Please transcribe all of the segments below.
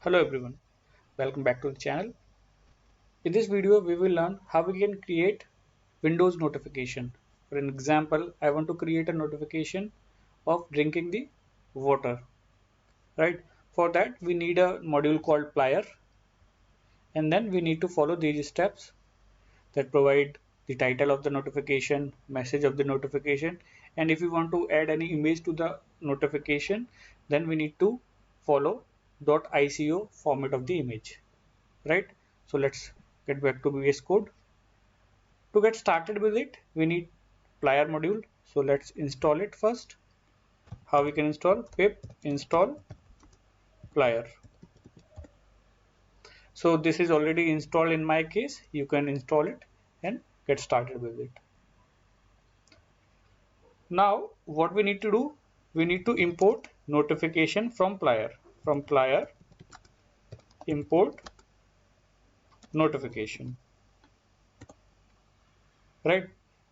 Hello everyone, welcome back to the channel. In this video we will learn how we can create Windows notification. For an example, I want to create a notification of drinking the water, right? For that we need a module called Plyer, and then we need to follow these steps that provide the title of the notification, message of the notification, and if we want to add any image to the notification, then we need to follow .ico format of the image, right? So let's get back to VS Code. To get started with it, we need Plyer module. So let's install it first. How we can install? Pip install Plyer. So this is already installed in my case. You can install it and get started with it. Now what we need to do? We need to import notification from Plyer. From Plyer, import notification. Right?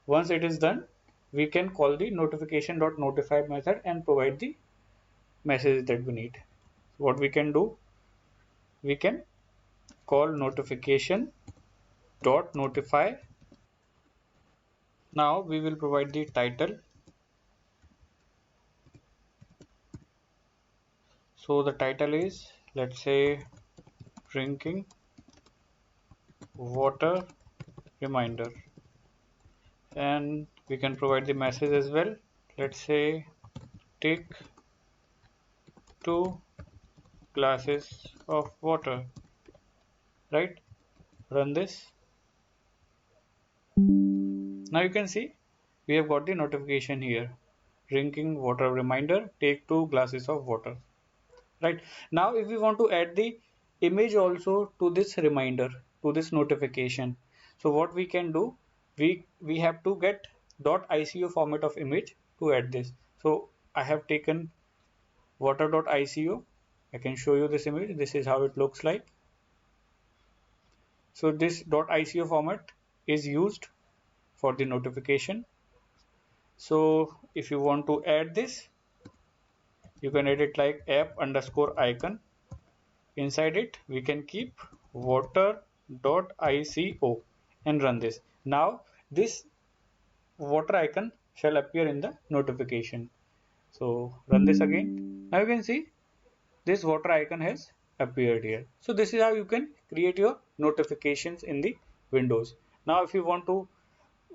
Once it is done, we can call the notification.notify method and provide the message that we need. So what we can do, we can call notification.notify. Now we will provide the title. So the title is, let's say, drinking water reminder, and we can provide the message as well. Let's say take 2 glasses of water, right? Run this. Now you can see we have got the notification here. Drinking water reminder, take 2 glasses of water. Right. Now if we want to add the image also to this reminder, to this notification. So what we can do, we have to get .ico format of image to add this. So I have taken water.ico. I can show you this image. This is how it looks like. So this .ico format is used for the notification. So if you want to add this, you can add it like app_icon. Inside it, we can keep water.ico and run this. Now this water icon shall appear in the notification. So run this again. Now you can see this water icon has appeared here. So this is how you can create your notifications in the Windows. Now if you want to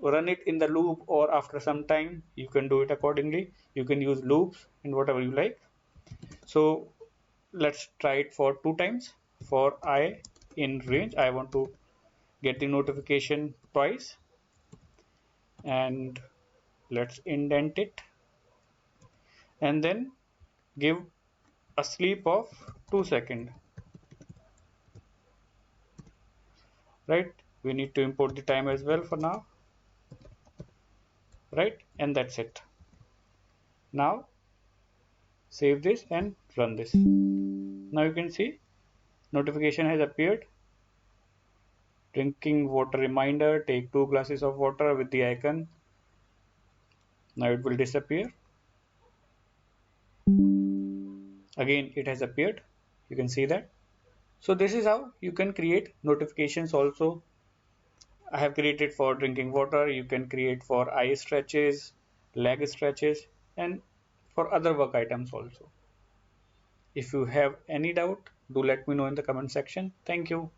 run it in the loop or after some time, you can do it accordingly. You can use loops and whatever you like. So let's try it for 2 times. For I in range, I want to get the notification twice, and let's indent it and then give a sleep of 2 seconds. Right, we need to import the time as well for now, right? And that's it. Now save this and run this. Now you can see notification has appeared. Drinking water reminder, take 2 glasses of water with the icon. Now it will disappear. Again it has appeared. You can see that. So this is how you can create notifications also. I have created for drinking water. You can create for eye stretches, leg stretches, and for other work items also. If you have any doubt, do let me know in the comment section. Thank you.